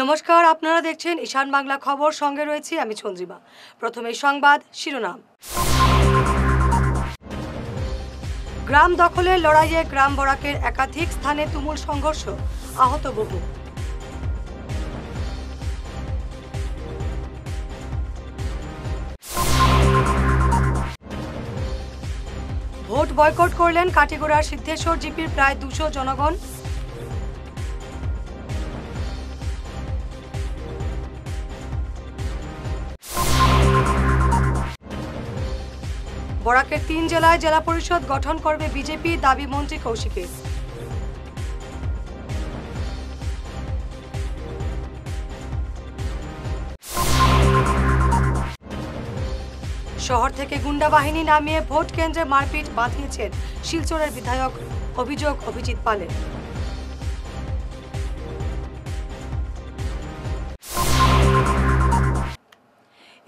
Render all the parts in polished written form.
নমস্কার, আপনারা দেখছেন ঈশান বাংলা খবর, সঙ্গে রয়েছি আমি চন্দ্রিমা। প্রথমে সংবাদ শিরোনাম। গ্রাম দখলের লড়াইয়ে গ্রাম বরাকের একাধিক স্থানে তুমুল সংঘর্ষ, আহত বহু। ভোট বয়কট করলেন কাটিগড়ার সিদ্ধেশ্বর জিপির প্রায় 200 জনগণ। বরাকের 3 জেলায় জেলা পরিষদ গঠন করবে বিজেপি, দাবি মন্ত্রী কৌশিকের। শহর থেকে গুন্ডা বাহিনী নামিয়ে ভোট কেন্দ্রে মারপিট বাঁধিয়েছেন শিলচরের বিধায়ক, অভিযোগ অভিজিৎ পালের।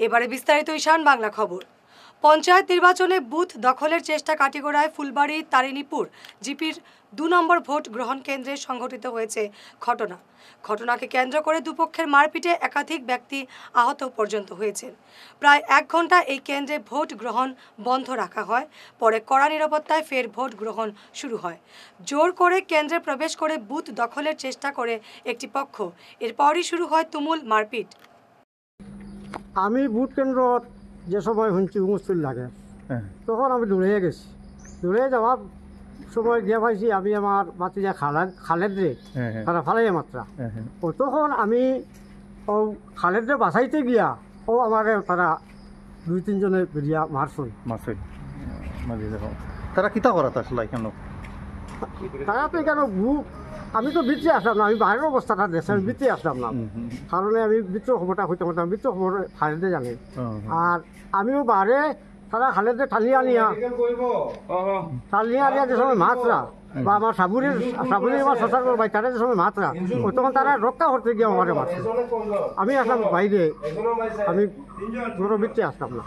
এবারে বিস্তারিত ঈশান বাংলা খবর। পঞ্চায়েত নির্বাচনে বুথ দখলের চেষ্টা কাটিগড়ায় ফুলবাড়ি তারিণীপুর জিপির 2 নম্বর ভোট গ্রহণ কেন্দ্রে সংঘটিত হয়েছে ঘটনাকে কেন্দ্র করে দুপক্ষের মারপিটে একাধিক ব্যক্তি আহত পর্যন্ত হয়েছেন। প্রায় 1 ঘন্টা এই কেন্দ্রে ভোট গ্রহণ বন্ধ রাখা হয়। পরে কড়া নিরাপত্তায় ফের ভোট গ্রহণ শুরু হয়। জোর করে কেন্দ্রে প্রবেশ করে বুথ দখলের চেষ্টা করে একটি পক্ষ, এরপরই শুরু হয় তুমুল মারপিট। আমি বুথ কেন্দ্র যে সময় শুনছি মুশকিল লাগে, তখন আমি দৌড়ে গেছি। দৌড়ে যাওয়ার সময় গিয়ে পাইছি আমি আমার মাতি যে খালেদ রে তারা ফালাই মাত্রা। ও তখন আমি ও খালেদ রে বাঁচাইতে গিয়া ও আমার তারা 2-3 জনে বেরিয়া মারছই। তারা কিতা করা আসলে কেন? তারা তো কেন আমি তো ভিতরে আসলাম না, আমি বাইরের অবস্থাটা দেখছি, আমি ভিতরে আসলাম না। কারণে আমি ভিতর খবরটা হইতে পারতাম, ভিতর খবর খালেদে জানি। আর আমিও বাইরে তারা খালেদে ঠালিয়া নিয়া যে সময় মাছরা বা আমার সাবুরের আমার শশার ভাই তারা যে সময় মাছরা, তখন তারা রক্ষা করতে গিয়ে আমার মারছে। আমি আসলাম বাইরে, আমি পুরো ভিতরে আসলাম না।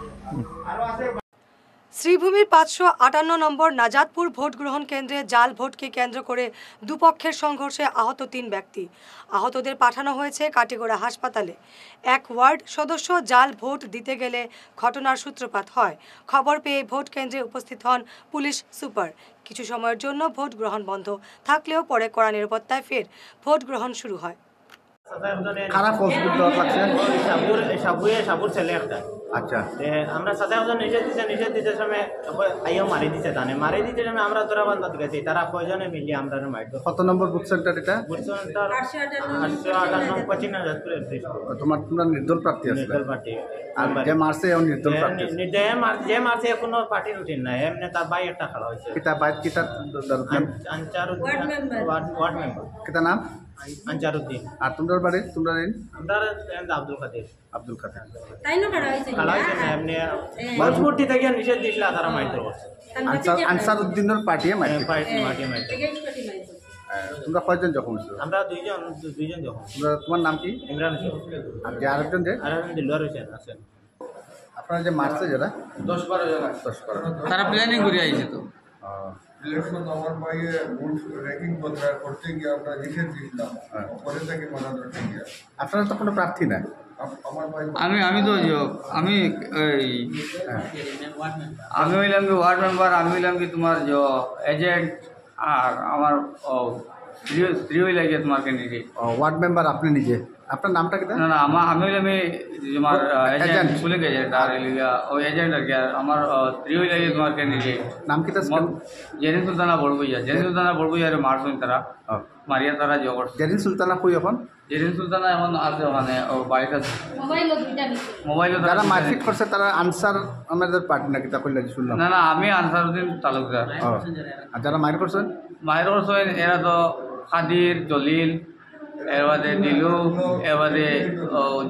শ্রীভূমির 558 নম্বর নাজাদপুর ভোট গ্রহণ কেন্দ্রে জাল ভোটকে কেন্দ্র করে দুপক্ষের সংঘর্ষে আহত 3 ব্যক্তি। আহতদের পাঠানো হয়েছে কাটিগড়া হাসপাতালে। এক ওয়ার্ড সদস্য জাল ভোট দিতে গেলে ঘটনার সূত্রপাত হয়। খবর পেয়ে ভোট কেন্দ্রে উপস্থিত হন পুলিশ সুপার। কিছু সময়ের জন্য ভোট গ্রহণ বন্ধ থাকলেও পরে কড়া নিরাপত্তায় ফের ভোট গ্রহণ শুরু হয়। সাবুর ছেলে একটা। আচ্ছা, আমরা সাথে নিজে দিতে সময় আইও মারি দিতে সময় আমরা তোরা বান্ধব গেছি, তারা কয়জনে মিলিয়ে আমরা মারতো। কত নম্বর বুথ সেন্টার এটা? বুথ সেন্টার 858 পশ্চিম নাজাদপুরের। তোমরা নির্দল প্রার্থী আছে? নির্দল প্রার্থী। আর যে মারছে ও নির্দল প্রার্থী? যে মারছে কোনো পার্টির রুটিন নাই, এমনি তার ভাই একটা খেলা হয়েছে। কিতা বাইর কিতা ওয়ার্ড মেম্বার কিতা নাম? আনচারউদ্দিন। আর তোমরা বাড়ি তোমরা আমরা আব্দুল খাদির। তাই না খেলা হয়েছে না এমনি মজবুতি থেকে নিষেধ দিছিল, তারা মারতে বসে। আনসারউদ্দিনের পার্টি মারতে। তোমরা কয়জন জখম হয়েছো? আমরা দুইজন জখম। তোমার নাম কি? ইমরান হোসেন। আর যে আরেকজন দিলওয়ার হোসেন আছেন। আপনারা যে মারছে যারা 10-12 জন 10-12 তারা প্ল্যানিং করে আইছে তো। ইলেকশন আমার ভাইয়ে র্যাঙ্কিং বদলা করতে গিয়ে আমরা নিষেধ দিয়েছিলাম, পরে থেকে মানা ধরতে গিয়ে। আপনারা তো কোনো প্রার্থী না? আমার ভাই আমি তো আমি হইলাম কি ওয়ার্ড মেম্বার, আমি হইলাম কি তোমার এজেন্ট, আর আমার স্ত্রী হইলে গিয়ে তোমার ক্যান্ডিডেট। ওয়ার্ড মেম্বার আপনি নিজে? আপনার নামটা কি? না আমি হইলাম তোমার এজেন্ট, পুলিশ এজেন্ট। আর ওই এজেন্ট আর কি। আর আমার স্ত্রী হইলে গিয়ে তোমার ক্যান্ডিডেট। নাম কি? জেরিন সুলতানা বড়বইয়া মারছেন তারা, মারিয়া তারা জগর। জেরিন সুলতানা কই এখন? জেরিন সুলতানা এখন আছে ওখানে, ও বাড়িতে আছে। মোবাইল যারা মারপিট করছে তারা আনসার আমাদের পার্টি নাকি তা কইলা শুনলাম? না আমি আনসারউদ্দিন তালুকদার। আর যারা মার করছেন এরা তো খাদির, জলিল, এর বাদে দিলু, এর বাদে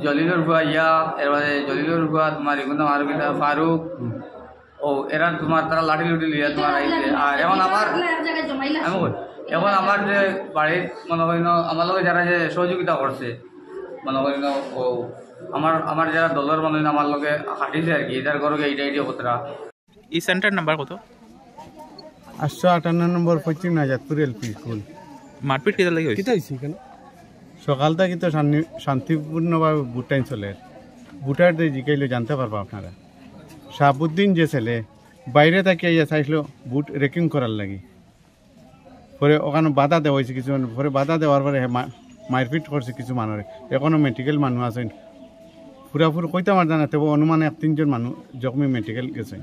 জলিলুর ভুয়া এর বাদে জলিলুর ভুয়া তোমার এগুলো মারপিট ফারুক। এরা তোমার তারা লাঠি লুটি লিয়া তোমার আইছে। আর এখন আমার যে বাড়ির মনে করি আমার লোক যারা যে সহযোগিতা করছে, মনে করি আমার যারা দলের মনে আমার লোকে হাঁটিছে আর কি, এটার ঘরকে এইটা কতটা। এই সেন্টার নাম্বার কত? 858 নম্বর পশ্চিম নাজাদপুর এলপি স্কুল। মারপিট কেটে লাগে কেটে হয়েছে কেন? সকালটা কিন্তু শান্তিপূর্ণভাবে ভোটটাই চলে। ভোটারদের জিকাইলে জানতে পারবো আপনারা। শাহাবুদ্দিন যে ছেলে বাইরে থেকে ইয়ে চাইছিল ভোট রেকিং করার লাগি, পরে ওখানে বাধা দেওয়া হয়েছে কিছু, পরে বাধা দেওয়ার পরে মারপিট করছে কিছু মানুষ। এখনও মেডিকেল মানুষ আছেন, পুরাপুরি কইতে আমার জানা, তবে অনুমানে 1-3 মানুষ জখমি মেডিকেল গেছে।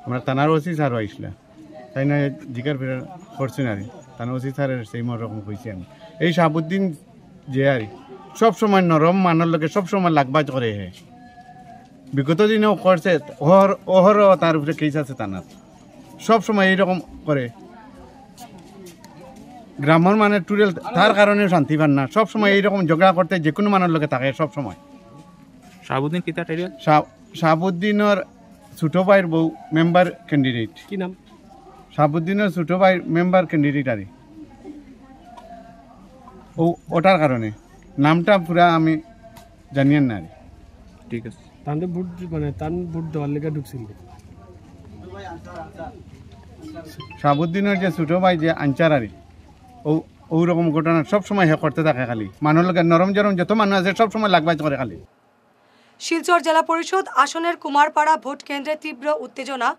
আমরা থানার ওসি স্যার আইসলা, তাই না জিকার ফেরার করছেন আর থানার ওসি স্যারের সেই রকম হয়েছে। আমি এই শাহাবুদ্দিন যে আর সবসময় নরম মানার লোকে সবসময় লাগবাজ করে। বিগত দিনেও করছে, ওহরও তার উপরে কেস আছে থানার, সবসময় এইরকম করে। গ্রামের মানে টুরেল তার কারণে শান্তি পান না, সবসময় এইরকম ঝগড়া করতে যে কোনো মানুষের লোকে থাকে সবসময়। শাহাবুদ্দিন কিতা টাইটেল? শাহাবুদ্দিনের ছোট ভাইয়ের বউ মেম্বার ক্যান্ডিডেট। কি নাম? শাহাবুদ্দিনের ছোট ভাইয়ের মেম্বার ক্যান্ডিডেট আর ওটার কারণে নামটা পুরা আমি জানিয়েন না। ঠিক আছে। তাদের ভোট মানে তার ভোট দেওয়ার লেগে ঢুকছিল। শাহাবুদ্দিনের যে ছোট ভাই যে আনচার আর ওরকম ঘটনা সবসময় করতে থাকে। খালি মানুষের লোকের নরম জরম যত মানুষ আছে সবসময় লাগবাজ করে খালি। শিলচর জেলা পরিষদ আসনের কুমারপাড়া ভোট কেন্দ্রে তীব্র উত্তেজনা।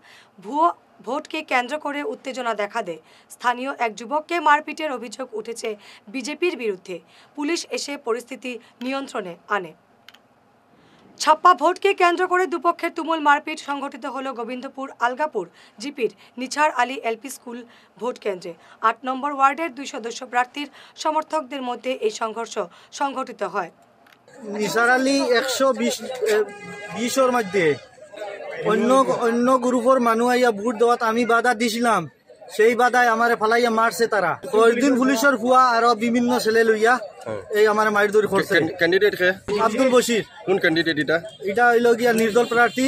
ভুয়ো ভোটকে কেন্দ্র করে উত্তেজনা দেখা দেয়। স্থানীয় এক যুবককে মারপিটের অভিযোগ উঠেছে বিজেপির বিরুদ্ধে। পুলিশ এসে পরিস্থিতি নিয়ন্ত্রণে আনে। ছাপ্পা ভোটকে কেন্দ্র করে দুপক্ষের তুমুল মারপিট সংঘটিত হলো গোবিন্দপুর আলগাপুর জিপির Nisar Ali LP school vote কেন্দ্রে। 8 নম্বর ওয়ার্ডের 2 সদস্য প্রার্থীর সমর্থকদের মধ্যে এই সংঘর্ষ সংঘটিত হয়। নিসার আলী 120 মধ্যে অন্য গ্রুপের মানুষ আইয়া ভোট দেওয়াত আমি বাধা দিছিলাম, সেই বাধায় আমারে ফালাইয়া মারছে তারা। কয়েকদিন পুলিশের ফুয়া আর বিভিন্ন ছেলে লইয়া এই আমার মাইর দৌড় করছে। ক্যান্ডিডেট কে? আব্দুল বশির। কোন ক্যান্ডিডেট এটা? এটা হইল গিয়া নির্দল প্রার্থী,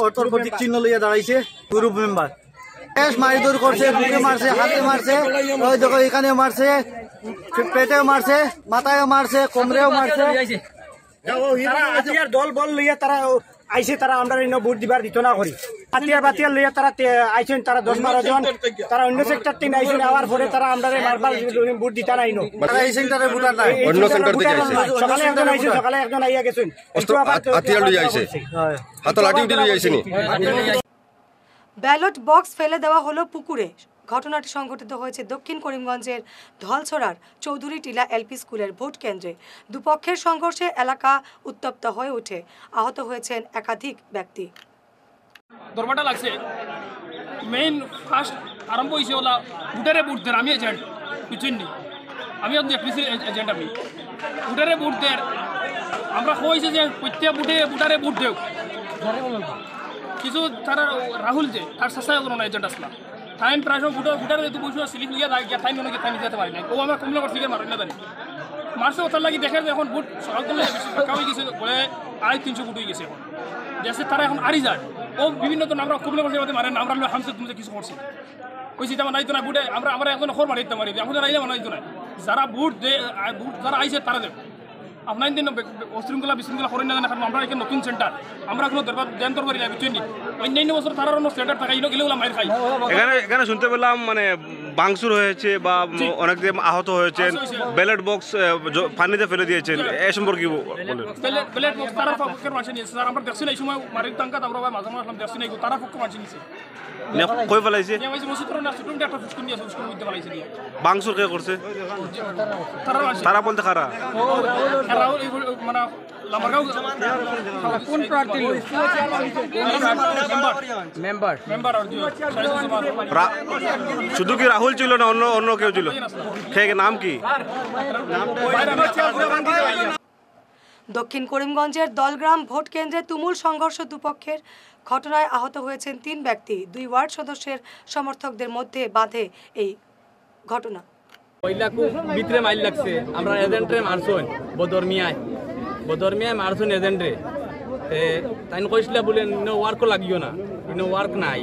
অটোর প্রতীক চিহ্ন লইয়া দাঁড়াইছে, গ্রুপ মেম্বার। মাইর দৌড় করছে, বুকে মারছে, হাতে মারছে, ওই দেখো এখানে মারছে, পেটেও মারছে, মাথায়ও মারছে, কোমরেও মারছে। দল বল লইয়া তারা আইসে, তারা আমরা ভোট দিবার দিত না করি। বাতিয়ার লইয়া তারা আইসেন, তারা 10-12 জন, তারা অন্য সেক্টর থেকে আইসেন। আওয়ার পরে তারা আমরা মারবার ভোট দিতা নাই। এই সেন্টারে ভোটার নাই, অন্য সেন্টার থেকে আইছে। সকালে একজন আইছে, সকালে একজন আইয়া গেছেন। হাতিয়ার লই আইছে, হাতে লাঠি উঠে লই আইছে নি। ব্যালট বক্স ফেলে দেওয়া হলো পুকুরে। ঘটনাটি সংঘটিত হয়েছে দক্ষিণ করিমগঞ্জের ধলছড়ার চৌধুরী টিলা এলপি স্কুলের ভোট কেন্দ্রে। দুপক্ষের সংঘর্ষে এলাকা উত্তপ্ত হয়ে ওঠে। আহত হয়েছেন একাধিক ব্যক্তি। দরবারটা লাগছে মেইন ফার্স্ট আরম্ভ হয়েছে ওলা ভোটারে ভোট দেয়। আমি এজেন্ট বুঝছেন নি, আমি এজেন্ট। আমি ভোটারে ভোট দেয়, আমরা হয়েছে যে প্রত্যেক ভোটারে ভোট দেও। কিছু তারা রাহুল যে তার চেষ্টা করো এজেন্ট আসলাম টাইম প্রায় ভোটারে যেহেতু বসে স্লিপ লিয়ে টাইম অনেক টাইম যেতে পারি না। ও আমরা কমলা করছি মারি না জানি মারছে ওটার লাগে দেখে এখন ভোট সকাল করলে ফাঁকা হয়ে গেছে বলে 250-300 ভোট হয়ে গেছে। এখন দেশে তারা এখন আরি যায়। ও বিভিন্ন তো আমরা কমলা করছি মারেন, আমরা হামসে তুমি কিছু করছি কইছি তেমন নাই তো না ভোটে আমরা এখন খবর মারি দিতে পারি। এখন আইলে মানে নাই যারা ভোট দে, ভোট যারা আইসে তারা দেব। আপনার দিন অশৃঙ্খলা বিশৃঙ্খলা করেন না, কারণ আমরা এখানে নতুন সেন্টার, আমরা কোনো জ্ঞান তরবারি না বুঝছেন নি। অন্যান্য বছর তারা অন্য সেন্টার থাকা এগুলো মাইর খাই। এখানে শুনতে পেলাম মানে ভাঙচুর হয়েছে বা অনেকদিন আহত হয়েছেন, ব্যালট বক্স পানিতে ফেলে দিয়েছেন, এ সম্পর্কে ব্যালট বক্স তারা পক্ষের মানুষ নিয়েছে স্যার। আমরা দেখছি না এই সময় মারির টাঙ্কা আমরা মাঝে মাঝে দেখছি না, তারা পক্ষের মানুষ নিয়েছে। কই ফেলাইছে? ভাঙচুর কে করছে? তারা বলতে খারা শুধু কি রাহুল ছিল না অন্য কেউ ছিল? নাম কি? দক্ষিণ করিমগঞ্জের দলগ্রাম ভোট কেন্দ্রে তুমুল সংঘর্ষ দুপক্ষের। ঘটনায় আহত হয়েছেন 3 ব্যক্তি। 2 ওয়ার্ড সদস্যের সমর্থকদের মধ্যে বাধে এই ঘটনা। ভিতরে মাইল লাগছে, আমরা এজেন্টরে মারছুন বদরমিয়ায় মারছুন এজেন্টরে। তাই কইছিল বলে ইনো ওয়ার্কও লাগিও না, ইনো ওয়ার্ক নাই,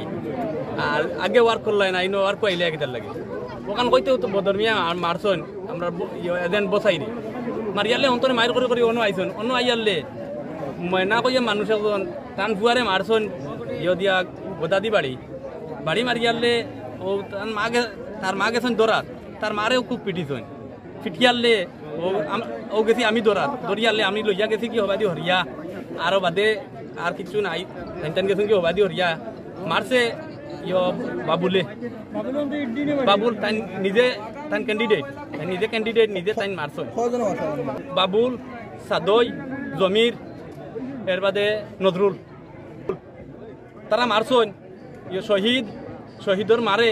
আর আগে ওয়ার্ক করলাই না, ইনো ওয়ার্ক আইলে একদার লাগে। ওখান কইতেও তো বদরমিয়া মারছুন, আমরা এজেন্ট বসাই নি মারিয়ালে অন্তরে মাইর করে করে অন্য আইসন, অন্য আইয়ালে ময়না কইয়া মানুষ এখন টান ফুয়ারে মারছন দিয়া গোদাদি বাড়ি মারিয়ালে ও তার মা গেছেন দরাত, তার মারেও খুব পিটিছন। ফিটিয়ালে ও ও গেছি আমি দরিয়ালে আমি লইয়া গেছি কি হবা দি হরিয়া আরো বাদে আর কিছু নাই টেন গেছি কি হবা দি হরিয়া মারছে ইয়ো বাবুল তাই নিজে তাই ক্যান্ডিডেট নিজে তাই মারছে বাবুল সাদই জমির এর বাদে নজরুল তারা মারছন ইয়ে শহীদর মারে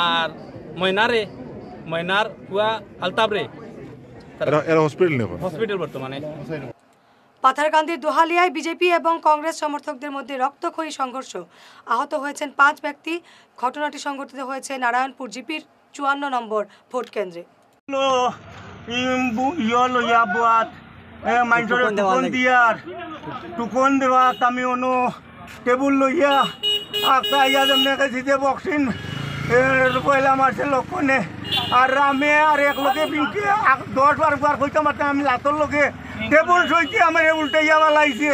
আর ময়নার পুয়া আলতাবরে হসপিটাল বর্তমানে। পাথারকান্দির দোহালিয়ায় বিজেপি এবং কংগ্রেস সমর্থকদের মধ্যে রক্তক্ষয়ী সংঘর্ষ, আহত হয়েছেন 5 ব্যক্তি। ঘটনাটি সংঘটিত হয়েছে নারায়ণপুর জিপির 54 নম্বর ভোট কেন্দ্রে। টুকন দেওয়া আমি অনু টেবুল লইয়া আঁকা যেমনি বক্সিন পয়লা মারছে লক্ষণে আর আমি আর এক লোকে বিনকে 10 বার কইতে মারতে আমি লাতর লোকে টেবুল সইতে আমার উল্টাইয়া বালাইছে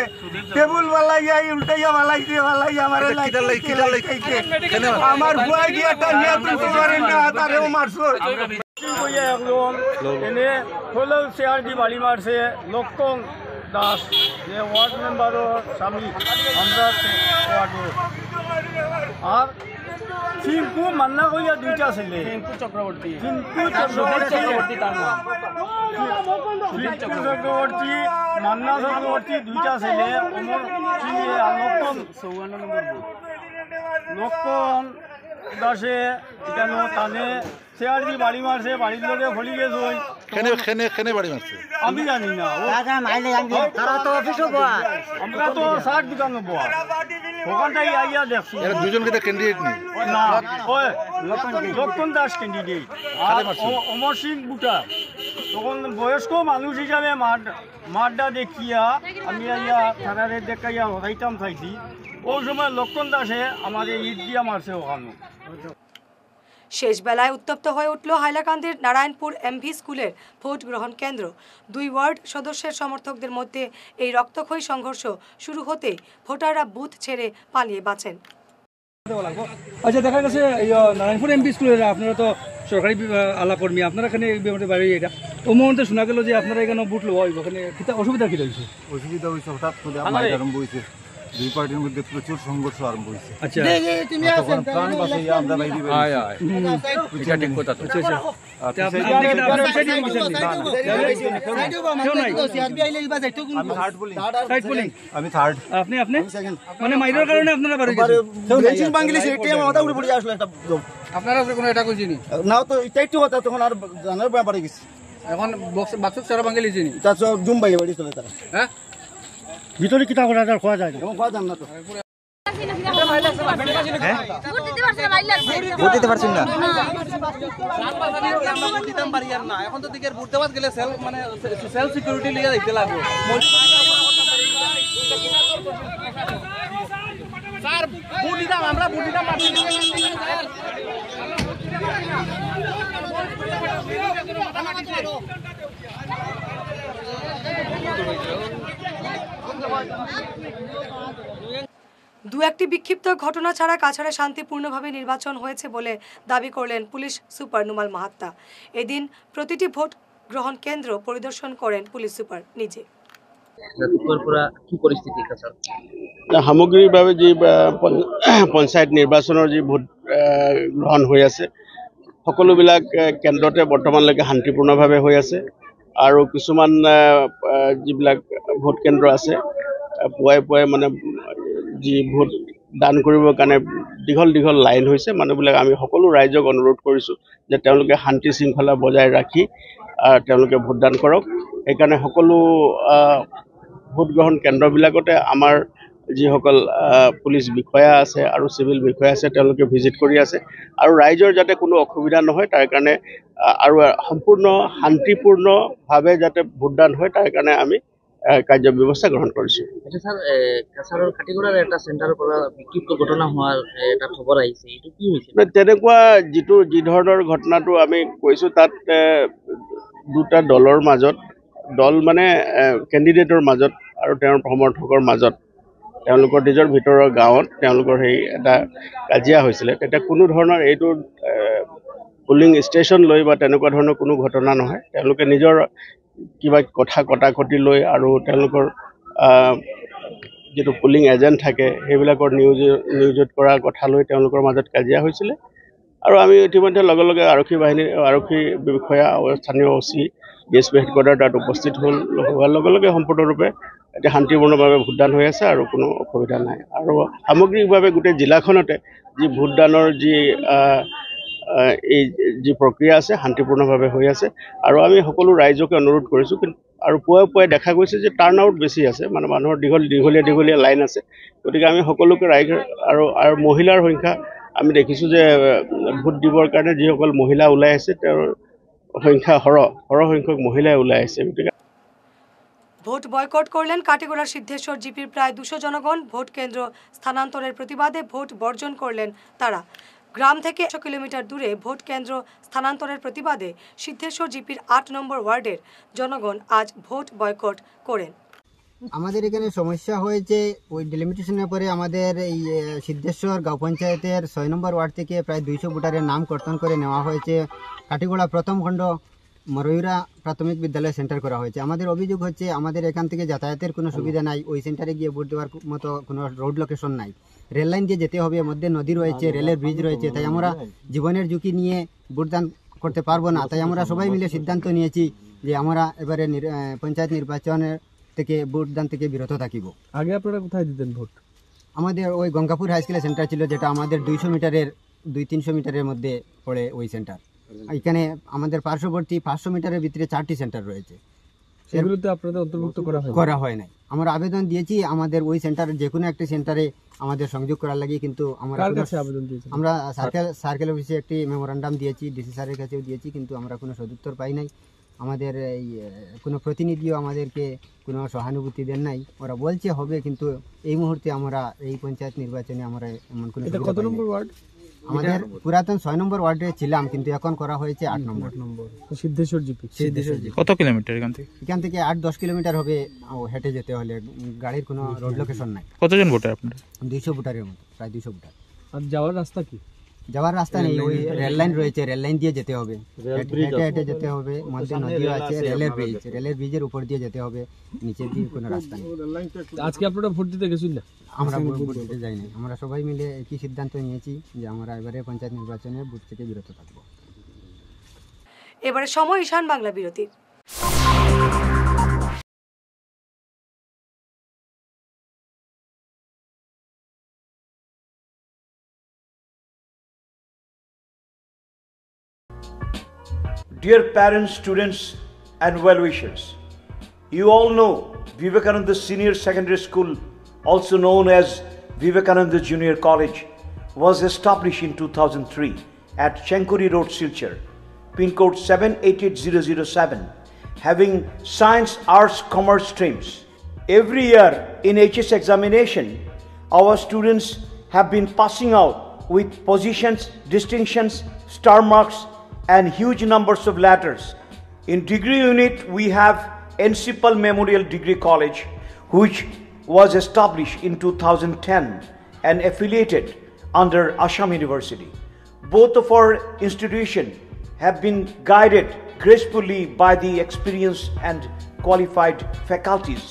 টেবুল বালাইয়া উল্টাইয়া বালাইছে আমার আমার ভুয়াই দিয়া টানিয়া তুলতে পারেন না তারেও মারছো এনে হলেও চেয়ার দি বাড়ি মারছে লক্ষণ দাস যে ওয়ার্ড মেম্বারের স্বামী আমরা ওয়ার্ডের আর চিঙ্কু মান্না কইয়া 2টা ছেলে চিঙ্কু চক্রবর্তী মান্না চক্রবর্তী 2টা ছেলে লক্ষণ দাসে এখানে টানে চেয়ার দি বাড়ি মারছে বাড়ির লোকে ফলি গেছে বাড়ি মারছে আমি জানি না আমরা তো শার্ট দোকান বয়া ওখানটাই আইয়া দেখছি দুজনকে ক্যান্ডিডেট নেই না ওই লক্ষণ দাস ক্যান্ডিডেট আর অমর সিং বুটা তখন বয়স্ক মানুষ হিসাবে মাঠটা দেখিয়া আমি আইয়া থানারে দেখাইয়া হতাইতাম চাইছি ওই সময় লক্ষণ দাসে আমাদের ইট দিয়া মারছে ওখানে। শেষ বেলায় উত্তপ্ত হয়ে উঠল হাইলাকান্দির নারায়ণপুর এমভি স্কুলের ভোট গ্রহণ কেন্দ্র। 2 ওয়ার্ড সদস্যের সমর্থকদের মধ্যে এই রক্তক্ষয়ী সংঘর্ষ শুরু হতে ভোটাররা বুথ ছেড়ে পালিয়ে বাঁচেন। আচ্ছা, দেখা গেছে নারায়ণপুর এমপি স্কুলের আপনারা তো সরকারি আলাকর্মী, আপনারা এখানে বাড়ি এটা ও মুহূর্তে শোনা গেল যে আপনারা এখানে বুট লো ওখানে অসুবিধা কি রয়েছে? অসুবিধা হয়েছে হঠাৎ করে আমার আরম্ভ হয়েছে, 2 পার্টির মধ্যে প্রচুর সংঘর্ষ আরম্ভ হয়েছে। আচ্ছা, প্রাণ বাঁচিয়ে আমরা বাইরে ঠিক কথা তো আমি থার্ড আপনি মানে মাইরের কারণে আপনারা বাড়ি আপনারা কোনো এটা কইছি না তো এটাই তো কথা তখন আর জানার ব্যাপারে গেছি এখন বাক্স সারা ভাঙে লিছি নি তার জুম বাইরে বাড়ি চলে তারা হ্যাঁ ভিতরে কিতা করা যায় খোয়া যায় না খোয়া যান না তো ভোট দিতে পারছেন না এখন তো দিকে ভোট দেওয়া গেলে সেলফ সিকিউরিটি লিগে দেখতে লাগবে স্যার ভোট দিতাম আমরা ভোট দিতাম দু একটি বিক্ষিপ্ত ঘটনা ছাড়া কাছাড়ে শান্তিপূর্ণভাবে নির্বাচন হয়েছে বলে দাবি করলেন পুলিশ সুপার নুমাল মাহাত্তা। এদিন প্রতিটি ভোট গ্রহণ কেন্দ্র পরিদর্শন করেন পুলিশ সুপার নিজে। সামগ্রিকভাৱে যি পঞ্চায়ত নিৰ্বাচনৰ যি ভোট গ্ৰহণ হৈ আছে সকলোবিলাক কেন্দ্ৰতে বৰ্তমানলৈকে শান্তিপূৰ্ণভাৱে হৈ আছে আৰু কিছুমান যিবিলাক ভোট কেন্দ্ৰ আছে পুৱাই পুৱাই মানে যি ভোট দান কৰিবৰ কাৰণে দীঘল লাইন হৈছে। মানুহবিলাক আমি সকলো ৰাইজক অনুৰোধ কৰিছোঁ যে তেওঁলোকে শান্তি শৃংখলা বজাই ৰাখি তেওঁলোকে ভোটদান কৰক। সেইকাৰণে সকলো ভোট গ্ৰহণ কেন্দ্ৰবিলাকতে আমাৰ যিসকল পুলিচ বিষয়া আছে আৰু চিভিল বিষয়া আছে তেওঁলোকে ভিজিট কৰি আছে আৰু ৰাইজৰ যাতে কোনো অসুবিধা নহয় তাৰ কাৰণে আৰু সম্পূৰ্ণ শান্তিপূৰ্ণভাৱে যাতে ভোটদান হয় তাৰ কাৰণে আমি কাৰ্য ব্যৱস্থা গ্ৰহণ কৰিছোঁ। আচ্ছা স্যার, কাছাৰৰ কাটিগড়াৰ এটা চেণ্টাৰৰ পৰা বিক্ষিপ্ত ঘটনা হোৱাৰ এটা খবৰ আহিছে, এইটো কি হৈছে? তেনেকুৱা যি ধৰণৰ ঘটনাটো আমি কৈছোঁ তাত দুটা দলৰ মাজত মানে কেণ্ডিডেটৰ মাজত আৰু তেওঁৰ সমৰ্থকৰ মাজত তেওঁলোকৰ নিজৰ ভিতৰৰ গাঁৱত তেওঁলোকৰ সেই এটা কাজিয়া হৈছিলে। তেতিয়া কোনো ধৰণৰ এইটো পুলিং ষ্টেচন লৈ বা তেনেকুৱা ধৰণৰ কোনো ঘটনা নহয়। তেওঁলোকে নিজৰ কিবা কথা কটাকটি লৈ আৰু তেওঁলোকৰ যিটো পুলিং এজেণ্ট থাকে সেইবিলাকৰ নিয়োজিত কৰাৰ কথা লৈ তেওঁলোকৰ মাজত কাজিয়া হৈছিলে। আৰু আমি ইতিমধ্যে লগে লগে আৰক্ষী বিষয়া স্থানীয় OC DSP হেডকোৱাৰ্টাৰ তাত উপস্থিত হোৱাৰ লগে লগে সম্পূৰ্ণৰূপে এতিয়া শান্তিপূৰ্ণভাৱে ভোটদান হৈ আছে আৰু কোনো অসুবিধা নাই। আৰু সামগ্ৰিকভাৱে গোটেই জিলাখনতে যি ভোটদানৰ যি প্ৰক্ৰিয়া আছে শান্তিপূৰ্ণভাৱে হৈ আছে। আৰু আমি সকলো ৰাইজকে অনুৰোধ কৰিছোঁ, কিন্তু আৰু পুৱাই দেখা গৈছে যে টাৰ্ণ আউট বেছি আছে, মানে মানুহৰ দীঘলীয়া লাইন আছে। গতিকে আমি সকলোকে ৰাইজ আৰু মহিলাৰ সংখ্যা আমি দেখিছোঁ যে ভোট দিবৰ কাৰণে যিসকল মহিলা ওলাই আছে তেওঁৰ সংখ্যা সৰহ সংখ্যক মহিলাই ওলাই আছে। গতিকে ভোট বয়কট করলেন কাটিগড়ার সিদ্ধেশ্বর জিপির প্রায় 200 জনগণ। ভোট কেন্দ্র স্থানান্তরের প্রতিবাদে ভোট বর্জন করলেন তারা। গ্রাম থেকে 100 কিলোমিটার দূরে ভোট কেন্দ্র স্থানান্তরের প্রতিবাদে সিদ্ধেশ্বর জিপির 8 নম্বর ওয়ার্ডের জনগণ আজ ভোট বয়কট করেন। আমাদের এখানে সমস্যা হয়েছে ওই ডিলিমিটেশনের পরে আমাদের এই সিদ্ধেশ্বর গাঁও পঞ্চায়েতের 6 নম্বর ওয়ার্ড থেকে প্রায় 200 ভোটারের নাম কর্তন করে নেওয়া হয়েছে। কাটিগড়া প্রথম খণ্ড মরইরা প্রাথমিক বিদ্যালয় সেন্টার করা হয়েছে। আমাদের অভিযোগ হচ্ছে আমাদের এখান থেকে যাতায়াতের কোনো সুবিধা নাই, ওই সেন্টারে গিয়ে ভোট দেওয়ার মতো কোনো রোড লোকেশন নাই, রেল লাইন দিয়ে যেতে হবে, মধ্যে নদী রয়েছে, রেলের ব্রিজ রয়েছে, তাই আমরা জীবনের ঝুঁকি নিয়ে ভোটদান করতে পারবো না। তাই আমরা সবাই মিলে সিদ্ধান্ত নিয়েছি যে আমরা এবারে পঞ্চায়েত নির্বাচনের থেকে ভোটদান থেকে বিরত থাকিব। আগে আপনারা কোথায় দিতেন ভোট? আমাদের ওই গঙ্গাপুর হাই স্কুলের সেন্টার ছিল, যেটা আমাদের 200-300 মিটারের মধ্যে পড়ে ওই সেন্টার। এখানে আমাদের পার্শ্ববর্তী 500 মিটারের ভিতরে 4টি সেন্টার রয়েছে, সেগুলোতে আপনাদের অন্তর্ভুক্ত করা হয় নাই। আমরা আবেদন দিয়েছি আমাদের ওই সেন্টারে যে কোনো একটি সেন্টারে আমাদের সংযোগ করার লাগে, কিন্তু আমরা সার্কেল অফিসে একটি মেমোরান্ডাম দিয়েছি, ডিসি স্যারের কাছেও দিয়েছি, কিন্তু আমরা কোনো সদুত্তর পাই নাই। আমাদের এই কোনো প্রতিনিধিও আমাদেরকে কোনো সহানুভূতি দেন নাই। ওরা বলছে হবে, কিন্তু এই মুহূর্তে আমরা এই পঞ্চায়েত নির্বাচনে আমরা এমন কোনো কত নম্বর ওয়ার্ড? আমাদের পুরাতন 6 নম্বর ওয়ার্ডে ছিলাম, কিন্তু এখন করা হয়েছে 8 নম্বর। সিদ্ধেশ্বর জিপি। কত কিলোমিটার এখান থেকে 8-10 কিলোমিটার হবে হেঁটে যেতে হলে, গাড়ির কোনো রোড লোকেশন নাই। কতজন ভোটার আপনার? 200 ভোটারের মতো, প্রায় 200 ভোটার। আর যাওয়ার রাস্তা কি? যাওয়ার রাস্তা নেই, ওই রেল লাইন রয়েছে, রেল লাইন দিয়ে যেতে হবে, হেঁটে যেতে হবে, মধ্যে নদী আছে, রেলের ব্রিজের উপর দিয়ে যেতে হবে, নিচে দিয়ে কোনো রাস্তা নেই। আজকে আপনারা ভোট দিতে গেছেন না? আমরা ভোট দিতে যাইনি। আমরা সবাই মিলে একই সিদ্ধান্ত নিয়েছি যে আমরা এবারে পঞ্চায়েত নির্বাচনে ভোট থেকে বিরত থাকব। এবারে সময় ঈশান বাংলা বিরতি। Dear parents, students and well-wishers, you all know Vivekananda Senior Secondary School, also known as Vivekananda Junior College, was established in 2003 at Chenkuri Road, Silchar, pin code 788007, having science, arts, commerce streams. Every year in HS examination, our students have been passing out with positions, distinctions, star marks, and huge numbers of letters. In degree unit, we have Encipal Memorial Degree College, which was established in 2010 and affiliated under Assam University. Both of our institutions have been guided gracefully by the experienced and qualified faculties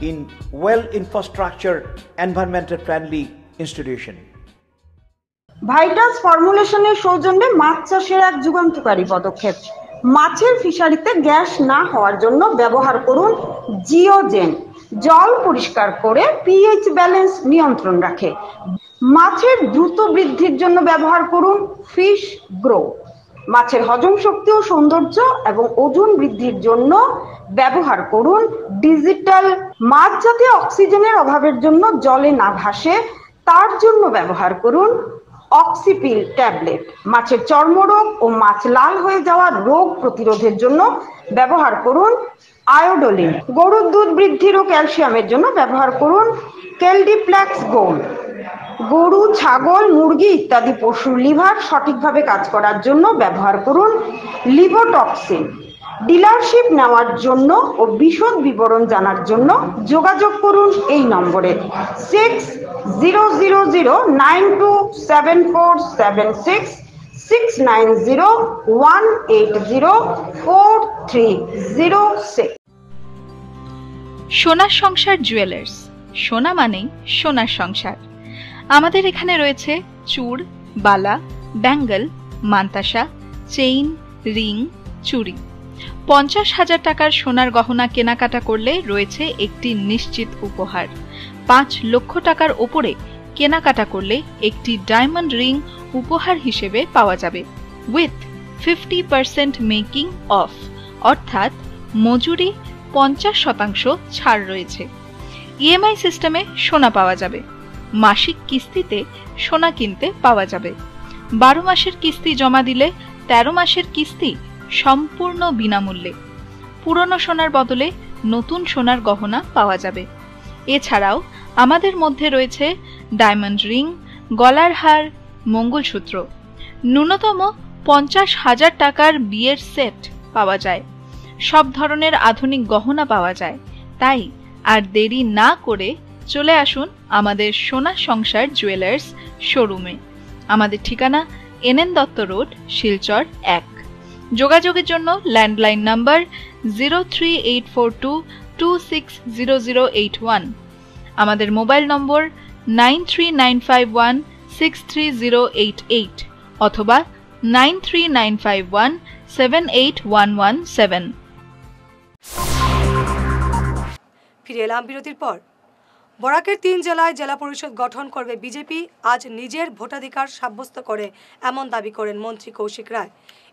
in well-infrastructure, environmental-friendly institution. Vital ফর্মুলেশনের সৌজন্যে মাছ চাষের এক যুগান্তকারী পদক্ষেপ। মাছের ফিশারিতে gas না হওয়ার জন্য ব্যবহার করুন জিওজেন। জল পরিষ্কার করে পিএইচ ব্যালেন্স নিয়ন্ত্রণ রাখে। মাছের দ্রুত বৃদ্ধির জন্য ব্যবহার করুন ফিশ গ্রো। মাছের হজম শক্তি ও সৌন্দর্য এবং ওজন বৃদ্ধির জন্য ব্যবহার করুন ডিজিটাল। মাছ যাতে অক্সিজেনের অভাবের জন্য জলে না ভাসে তার জন্য ব্যবহার করুন অক্সিপিল ট্যাবলেট। মাছের চর্মরোগ ও মাছ লাল হয়ে যাওয়ার রোগ প্রতিরোধের জন্য ব্যবহার করুন আয়োডোলিন। গরুর দুধ বৃদ্ধির ও ক্যালসিয়ামের জন্য ব্যবহার করুন কেলডিপ্লেক্স গোল্ড। গরু, ছাগল, মুরগি ইত্যাদি পশুর লিভার সঠিকভাবে কাজ করার জন্য ব্যবহার করুন লিভোটক্সিন। ডিলারশিপ নেওয়ার জন্য ও বিশদ বিবরণ জানার জন্য যোগাযোগ করুন এই নম্বরে 6000927476 6901804306। সোনার সংসার জুয়েলার্স, সোনা মানেই সোনার সংসার। আমাদের এখানে রয়েছে চূড়, বালা, ব্যাঙ্গল, মান্তাসা, চেইন, রিং, চুড়ি। 50,000 টাকার সোনার গহনা কেনাকাটা করলে রয়েছে একটি নিশ্চিত উপহার। 5 লক্ষ টাকার ওপরে কেনাকাটা করলে একটি ডায়মন্ড রিং উপহার হিসেবে পাওয়া যাবে উইথ 50% মেকিং অফ, অর্থাৎ মজুরি 50% ছাড় রয়েছে। ইএমআই সিস্টেমে সোনা পাওয়া যাবে। মাসিক কিস্তিতে সোনা কিনতে পাওয়া যাবে। 12 মাসের কিস্তি জমা দিলে 13 মাসের কিস্তি সম্পূর্ণ বিনামূল্যে। পুরনো সোনার বদলে নতুন সোনার গহনা পাওয়া যাবে। এছাড়াও আমাদের মধ্যে রয়েছে ডায়মন্ড রিং, গলার হার, মঙ্গলসূত্র। ন্যূনতম 50,000 টাকার বিয়ের সেট পাওয়া যায়। সব ধরনের আধুনিক গহনা পাওয়া যায়। তাই আর দেরি না করে চলে আসুন আমাদের সোনা সংসার জুয়েলার্স শোরুমে। আমাদের ঠিকানা NN দত্ত রোড, শিলচর 1। যোগাযোগের জন্য ল্যান্ডলাইন নাম্বার 03842260081, আমাদের মোবাইল নম্বর 9395163088 অথবা 9395178117। ফিরে এলাম বিরতির পর। বরাকের 3 জেলায় জেলা পরিষদ গঠন করবে বিজেপি। আজ নিজের ভোটাধিকার সাব্যস্ত করে এমন দাবি করেন মন্ত্রী কৌশিক রায়।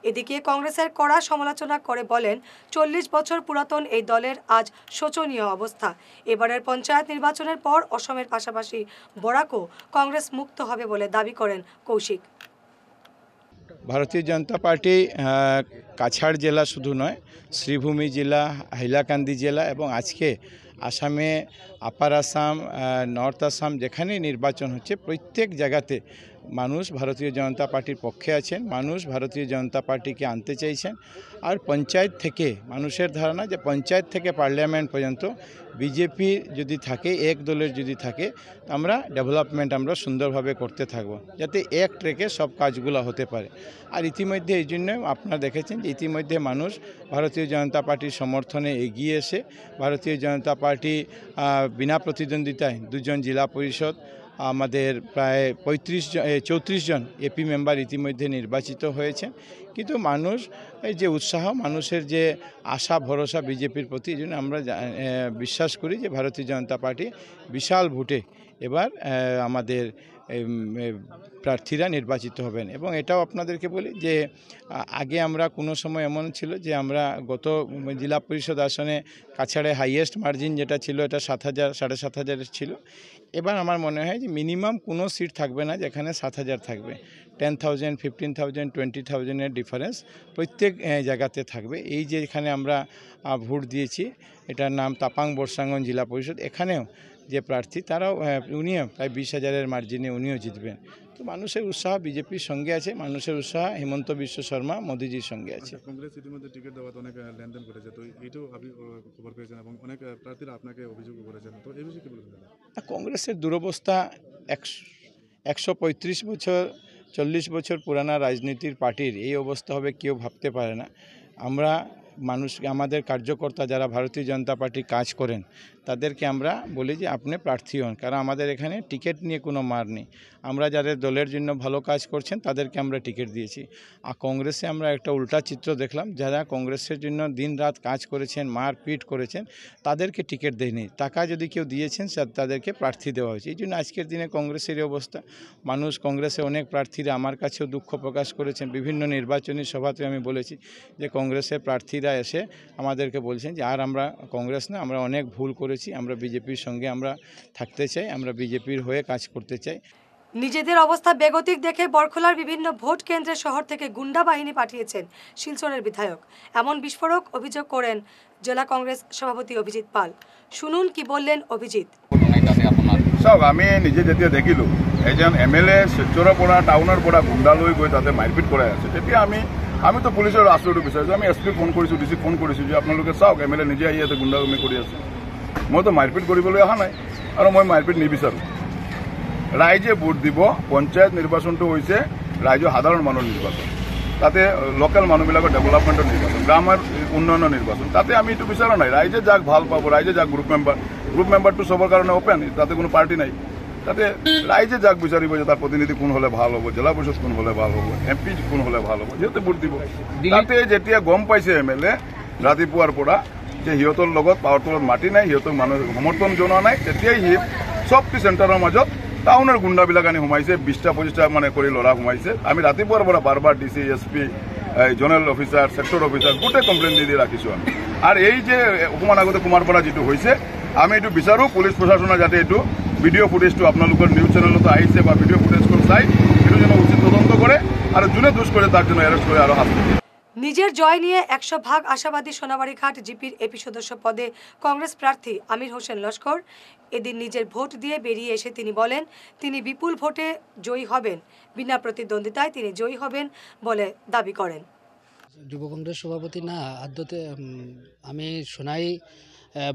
এদিকে কংগ্রেসের কড়া সমালোচনা করে বলেন 40 বছর পুরাতন এই দলের আজ শোচনীয় অবস্থা। এবারের পঞ্চায়েত নির্বাচনের পর অসমের পাশাপাশি বরাকও কংগ্রেস মুক্ত হবে বলে দাবি করেন কৌশিক। ভারতীয় জনতা পার্টি কাছাড় জেলা শুধু নয়, শ্রীভূমি জেলা, হাইলাকান্দি জেলা এবং আজকে আসামে আপার আসাম, নর্থ আসাম যেখানে নির্বাচন হচ্ছে প্রত্যেক জায়গাতে মানুষ ভারতীয় জনতা পার্টির পক্ষে আছেন। মানুষ ভারতীয় জনতা পার্টিকে আনতে চাইছেন। আর পঞ্চায়েত থেকে মানুষের ধারণা যে পঞ্চায়েত থেকে পার্লামেন্ট পর্যন্ত বিজেপি যদি থাকে, এক দলের যদি থাকে, আমরা ডেভেলপমেন্ট আমরা সুন্দরভাবে করতে থাকব, যাতে এক ট্রেকে সব কাজগুলো হতে পারে। আর ইতিমধ্যে এই জন্য আপনারা দেখেছেন যে ইতিমধ্যে মানুষ ভারতীয় জনতা পার্টির সমর্থনে এগিয়ে এসে ভারতীয় জনতা পার্টি বিনা প্রতিদ্বন্দ্বিতায় 2 জন জেলা পরিষদ, আমাদের প্রায় 34 জন এপি মেম্বার ইতিমধ্যে নির্বাচিত হয়েছেন। কিন্তু মানুষ এই যে উৎসাহ, মানুষের যে আশা ভরসা বিজেপির প্রতি, এই জন্য আমরা বিশ্বাস করি যে ভারতীয় জনতা পার্টি বিশাল ভোটে এবার আমাদের প্রার্থীরা নির্বাচিত হবেন। এবং এটাও আপনাদেরকে বলি যে আগে আমরা কোনো সময় এমন ছিল যে আমরা গত জেলা পরিষদ আসনে কাছাড়ে হাইয়েস্ট মার্জিন যেটা ছিল এটা 7,000 7,500 ছিল। এবার আমার মনে হয় যে মিনিমাম কোনো সিট থাকবে না যেখানে 7,000 থাকবে। 10,000, 15,000, 20,000-এর ডিফারেন্স প্রত্যেক জায়গাতে থাকবে। এই যে এখানে আমরা ভোট দিয়েছি, এটার নাম তাপাং বর্ষাঙ্গন জেলা পরিষদ, এখানেও যে প্রার্থী তারাও উনিও প্রায় 20,000-এর মার্জিনে উনিও জিতবেন। তো মানুষের উৎসাহ বিজেপির সঙ্গে আছে, মানুষের উৎসাহ হিমন্ত বিশ্ব শর্মা মোদিজির সঙ্গে আছে। কংগ্রেস ইতিমধ্যে টিকিট দেওয়াতে অনেক লেনদেন করেছে, তো এইটাও আপনি খবর পেয়েছেন এবং অনেক প্রার্থীরা আপনাকে অভিযোগ করেছেন, তো এই বিষয়ে কী বলবেন? কংগ্রেসের দুরবস্থা 135 বছর 40 বছর পুরানা রাজনীতির পার্টির এই অবস্থা হবে কেউ ভাবতে পারে না। আমরা মানুষ, আমাদের কার্যকর্তা যারা ভারতীয় জনতা পার্টি কাজ করেন তাদেরকে আমরা বলি যে আপনি প্রার্থী হন, কারণ আমাদের এখানে টিকিট নিয়ে কোনো মার নেই। আমরা যাদের দলের জন্য ভালো কাজ করছেন তাদেরকে আমরা টিকিট দিয়েছি। আর কংগ্রেসে আমরা একটা উল্টা চিত্র দেখলাম, যারা কংগ্রেসের জন্য দিন রাত কাজ করেছেন, মারপিট করেছেন, তাদেরকে টিকিট দেয়নি। টাকা যদি কেউ দিয়েছেন তাদেরকে প্রার্থী দেওয়া হয়েছে। এই জন্য আজকের দিনে কংগ্রেসের অবস্থা। মানুষ কংগ্রেসে অনেক প্রার্থীরা আমার কাছেও দুঃখ প্রকাশ করেছেন। বিভিন্ন নির্বাচনী সভাতে আমি বলেছি যে কংগ্রেসের প্রার্থীরা এসে আমাদেরকে বলছেন যে আর আমরা কংগ্রেস না, আমরা অনেক ভুল করেছি, আমরা বিজেপির সঙ্গে আমরা থাকতে চাই, আমরা বিজেপির হয়ে কাজ করতে চাই। নিজেদের অবস্থা বেগতিক দেখে বরখোলার বিভিন্ন ভোট কেন্দ্রের শহর থেকে গুন্ডা বাহিনী পাঠিয়েছেন শিলচরের বিধায়ক। এমন বিস্ফোরক অভিযোগ করেন জেলা কংগ্রেস সভাপতি অভিজিৎ পাল। শুনুন কি বললেন অভিজিৎ। চাওক, আমি নিজে যেতিয়া দেখিলোঁ এজন MLA শিলচৰৰ পৰা টাউনৰ পৰা গুণ্ডা লৈ গৈ তাতে মাৰপিট কৰাই আছে, তেতিয়া আমিতো পুলিচৰ আশ্ৰয়টো বিচাৰিছোঁ। আমি SP ফোন কৰিছোঁ, DC ফোন কৰিছোঁ যে আপোনালোকে চাওক MLA নিজে আহি ইয়াতে গুণ্ডাগুমি কৰি আছে। মইতো মাৰপিট কৰিবলৈ অহা নাই আৰু মই মাৰপিট নিবিচাৰোঁ। ৰাইজে ভোট দিব। পঞ্চায়ত নিৰ্বাচনটো হৈছে রাজ্য সাধারণ মানুষ নির্বাচন, তাতে লোকাল মানুহবিলাকৰ ডেভেলপমেণ্টৰ নিৰ্বাচন, গ্ৰামৰ উন্নয়নৰ নিৰ্বাচন, তাতে আমি এইটো বিচৰা নাই। ৰাইজে যাক ভাল পাব, ৰাইজে যাক গ্ৰুপ মেম্বাৰটো চবৰ কাৰণে অপেন, তাতে কোনো পাৰ্টি নাই। তাতে ৰাইজে যাক বিচাৰিব যে তাৰ প্ৰতিনিধি কোন হ'লে ভাল হ'ব, জিলা পৰিষদ কোন হ'লে ভাল হ'ব, MP কোন হ'লে ভাল হ'ব, সিহঁতে ভোট দিব। তাতে যেতিয়া গম পাইছে MLA ৰাতিপুৱাৰ পৰা যে সিহঁতৰ লগত পাৱাৰ তলত মাটি নাই, সিহঁতক মানুহ সমৰ্থন জনোৱা নাই, তেতিয়াই সি চবটি চেণ্টাৰৰ মাজত টাউনৰ গুণ্ডাবিলাক আনি সোমাইছে, 20টা-25টা মানে কৰি ল'ৰা সোমাইছে। আমি ৰাতিপুৱাৰ পৰা বাৰ DC, SP, zonal officer, sector officer গোটেই কমপ্লেইন দি ৰাখিছোঁ আমি। আৰু এই যে অকণমান আগতে কুমাৰপাৰা যিটো হৈছে, আমি এইটো বিচাৰোঁ পুলিচ প্ৰশাসনে যাতে এইটো ভিডিঅ' ফুটেজটো আপোনালোকৰ নিউজ চেনেলতো আহিছে বা ভিডিঅ' ফুটেজখন চাই এইটো যেন উচিত তদন্ত কৰে আৰু যোনে দোষ কৰে তাক যেন এৰেষ্ট করে আরো শাস্তি দিয়ে। নিজের জয় নিয়ে 100% আশাবাদী সোনাবাড়ীঘাট জিপির এপি সদস্য পদে কংগ্রেস প্রার্থী আমির হোসেন লস্কর এদিন নিজের ভোট দিয়ে বেরিয়ে এসে তিনি বলেন তিনি বিপুল ভোটে জয়ী হবেন, বিনা প্রতিদ্বন্দ্বিতায় তিনি জয়ী হবেন বলে দাবি করেন। যুব কংগ্রেস সভাপতি না আদতে আমি সোনাই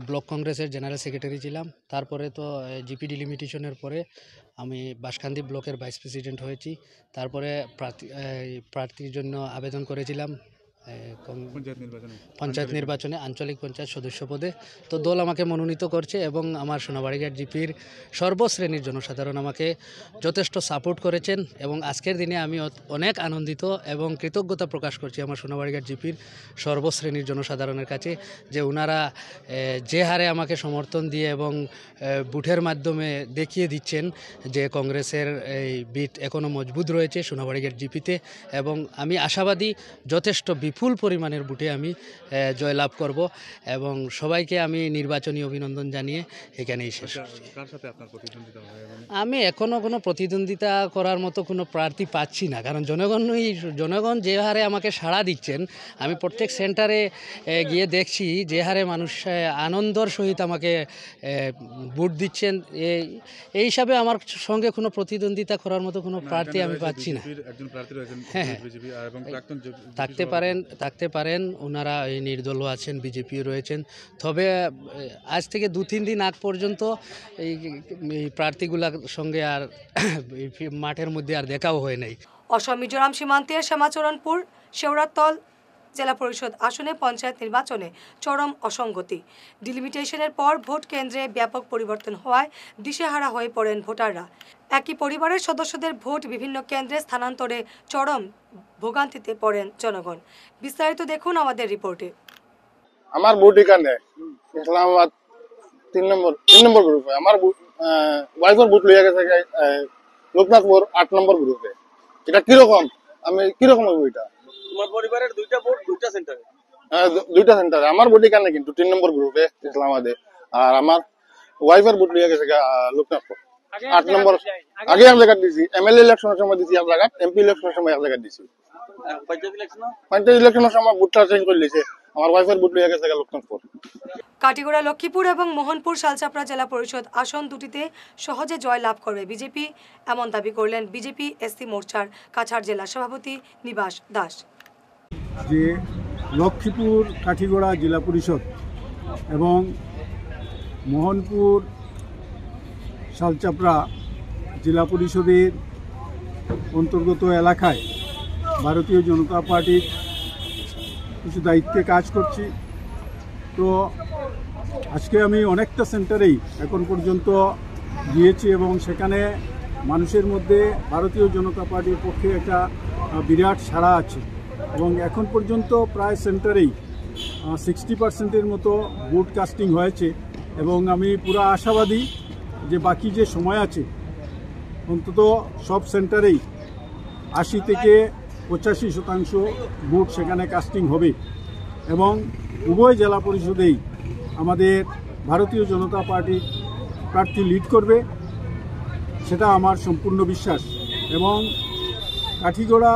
ব্লক কংগ্রেসের জেনারেল সেক্রেটারি ছিলাম, তারপরে তো জিপি ডিলিমিটেশনের পরে আমি বাঁশখান্দি ব্লকের ভাইস প্রেসিডেন্ট হয়েছি, তারপরে প্রার্থীর জন্য আবেদন করেছিলাম পঞ্চায়েত নির্বাচনে আঞ্চলিক পঞ্চায়েত সদস্য পদে। তো দল আমাকে মনোনীত করছে এবং আমার সোনাবাড়ীঘাট জিপির সর্বশ্রেণীর জনসাধারণ আমাকে যথেষ্ট সাপোর্ট করেছেন এবং আজকের দিনে আমি অনেক আনন্দিত এবং কৃতজ্ঞতা প্রকাশ করছি আমার সোনাবাড়ীঘাট জিপির সর্বশ্রেণীর জনসাধারণের কাছে যে ওনারা যে হারে আমাকে সমর্থন দিয়ে এবং বুথের মাধ্যমে দেখিয়ে দিচ্ছেন যে কংগ্রেসের এই বিট এখনও মজবুত রয়েছে সোনাবাড়ীঘাট জিপিতে এবং আমি আশাবাদী যথেষ্ট বিপুল পরিমাণের বুটে আমি জয়লাভ করব এবং সবাইকে আমি নির্বাচনী অভিনন্দন জানিয়ে এখানেই শেষ করছি। আমি এখনও কোনো প্রতিদ্বন্দ্বিতা করার মতো কোনো প্রার্থী পাচ্ছি না, কারণ জনগণ যে হারে আমাকে সাড়া দিচ্ছেন, আমি প্রত্যেক সেন্টারে গিয়ে দেখছি যে হারে মানুষ আনন্দর সহিত আমাকে ভোট দিচ্ছেন, এই হিসাবে আমার সঙ্গে কোনো প্রতিদ্বন্দ্বিতা করার মতো কোনো প্রার্থী আমি পাচ্ছি না। হ্যাঁ থাকতে পারেন ওনারা এই নির্দলও আছেন, বিজেপিও রয়েছেন, তবে আজ থেকে 2-3 দিন আগ পর্যন্ত এই প্রার্থীগুলোর সঙ্গে আর মাঠের মধ্যে আর দেখাও হয় নাই। অসম মিজোরাম সীমান্তের শ্যামাচরণপুর শেওড়াতল জেলা পরিষদ আসনে পঞ্চায়েত নির্বাচনে চরম অসঙ্গতি। ডিলিমিটেশনের পর ভোট কেন্দ্রে ব্যাপক পরিবর্তন হওয়ায় দিশেহারা হয়ে পড়েন ভোটাররা। একই পরিবারের সদস্যদের ভোট বিভিন্ন কেন্দ্রে স্থানান্তরে চরম ভোগান্তিতে পড়েন জনগণ। বিস্তারিত দেখুন আমাদের রিপোর্টে। আমার ভোট এখানে ইসলামাবাদ 3 নম্বর গ্রুপে, আমার ওয়াইফের ভোট লইয়া গেছে লোকনাথপুর 8 নম্বর গ্রুপে। এটা কিরকম, আমি কিরকম হইব এটা? তোমার পরিবারের দুইটা ভোট দুইটা সেন্টারে? দুইটা সেন্টারে। আমার ভোট এখানে কিন্তু 3 নম্বর গ্রুপে ইসলামাবাদে, আর আমার ওয়াইফের ভোট লইয়া গেছে লোকনাথপুর 8 নম্বর। আগে এক জায়গা দিছি, MLA ইলেকশনের সময় দিছি এক জায়গা, MP ইলেকশনের সময় এক জায়গা দিছি। পঞ্চায়েত ইলেকশনের সময় ভোটটা চেঞ্জ করে দিয়েছে, আমার ওয়াইফের ভোট লইয়া গেছে লোকনাথপুর। কাটিগড়া, লক্ষ্মীপুর এবং মোহনপুর শালচাপড়া জেলা পরিষদ আসন দুটিতে সহজে জয় লাভ করবে বিজেপি, এমন দাবি করলেন বিজেপি SC মোর্চার কাছাড় জেলা সভাপতি নিবাস দাস। যে লক্ষ্মীপুর কাঠিগড়া জেলা পরিষদ এবং মোহনপুর শালচাপড়া জেলা পরিষদের অন্তর্গত এলাকায় ভারতীয় জনতা পার্টির কিছু দায়িত্বে কাজ করছি। তো আজকে আমি অনেকটা সেন্টারেই এখন পর্যন্ত গিয়েছি এবং সেখানে মানুষের মধ্যে ভারতীয় জনতা পার্টির পক্ষে একটা বিরাট সাড়া আছে এবং এখন পর্যন্ত প্রায় সেন্টারেই 60% মতো ভোট কাস্টিং হয়েছে এবং আমি পুরো আশাবাদী যে বাকি যে সময় আছে অন্তত সব সেন্টারেই 80 থেকে 85% ভোট সেখানে কাস্টিং হবে এবং উভয় জেলা পরিষদেই আমাদের ভারতীয় জনতা পার্টির প্রার্থী লিড করবে, সেটা আমার সম্পূর্ণ বিশ্বাস। এবং কাঠিগড়া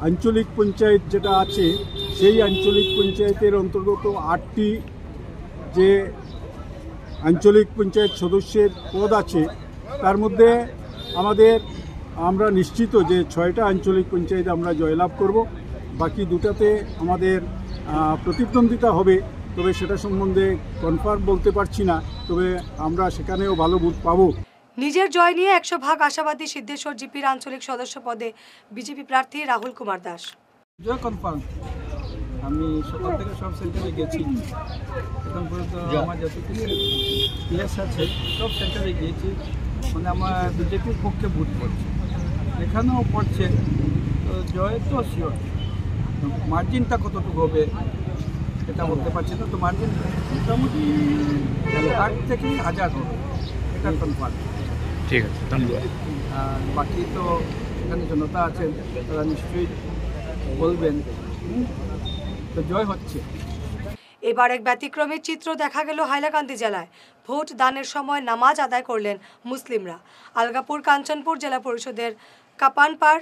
আঞ্চলিক পঞ্চায়েত যেটা আছে সেই আঞ্চলিক পঞ্চায়েতের অন্তর্গত 8টি যে আঞ্চলিক পঞ্চায়েত সদস্যের পদ আছে তার মধ্যে আমরা নিশ্চিত যে 6টা আঞ্চলিক পঞ্চায়েত আমরা জয়লাভ করব, বাকি দুটাতে আমাদের প্রতিদ্বন্দ্বিতা হবে, তবে সেটা সম্বন্ধে কনফার্ম বলতে পারছি না, তবে আমরা সেখানেও ভালো ভোট পাবো। নিজের জয় নিয়ে 100% আশাবাদী সিদ্ধেশ্বর জিপির আঞ্চলিক সদস্য পদে বিজেপি প্রার্থী রাহুল কুমার দাস। জয় কনফার্ম। আমি সকাল থেকে সব সেন্টারে গেছি, এখন পর্যন্ত আমার যতটুকু প্লেস আছে সব সেন্টারে গিয়েছি, মানে আমার বিজেপির পক্ষে ভোট পড়ছে, এখানেও পড়ছে, তো জয় তো শিওর। মার্জিনটা কতটুকু হবে এটা বলতে পারছি না, তো মার্জিন মোটামুটি 8 থেকে 1000 হবে, এটা কনফার্ম। ঠিক আছে, ধন্যবাদ। আর বাকি তো এখানে জনতা আছেন, তারা নিশ্চয়ই বলবেন, তো জয় হচ্ছে। এবার এক ব্যতিক্রমী চিত্র দেখা গেল হাইলাকান্দি জেলায়। ভোট দানের সময় নামাজ আদায় করলেন মুসলিমরা। আলগাপুর কাঞ্চনপুর জেলা পরিষদের কাপানপাড়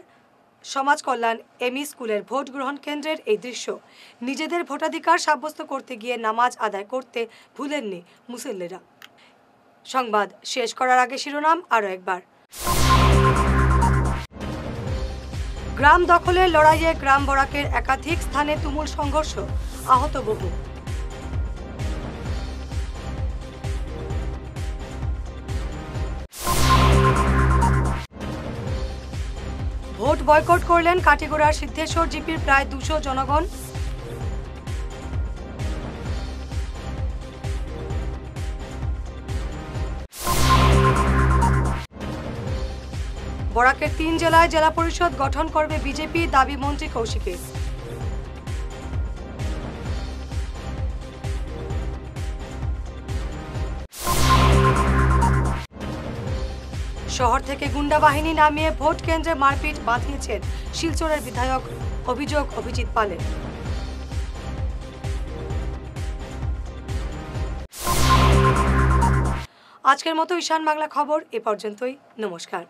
সমাজ কল্যাণ এমই স্কুলের ভোট গ্রহণ কেন্দ্রের এই দৃশ্য। নিজেদের ভোটাধিকার সাব্যস্ত করতে গিয়ে নামাজ আদায় করতে ভুলেননি মুসল্লিরা। সংবাদ শেষ করার আগে শিরোনাম আরও একবার। গ্রাম দখলের লড়াইয়ে গ্রাম বরাকের একাধিক স্থানে তুমুল সংঘর্ষ, আহত বহু। ভোট বয়কট করলেন কাটিগড়ার সিদ্ধেশ্বর জিপির প্রায় 200 জনগণ। বরাকের 3 জেলায় জেলা পরিষদ গঠন করবে বিজেপি, দাবি মন্ত্রী কৌশিকের। শহর থেকে গুন্ডা বাহিনী নামিয়ে ভোট কেন্দ্রে মারপিট বাঁধিয়েছেন শিলচরের বিধায়ক, অভিযোগ অভিজিৎ পালের। আজকের মতো ঈশান বাংলা খবর এ পর্যন্তই। নমস্কার।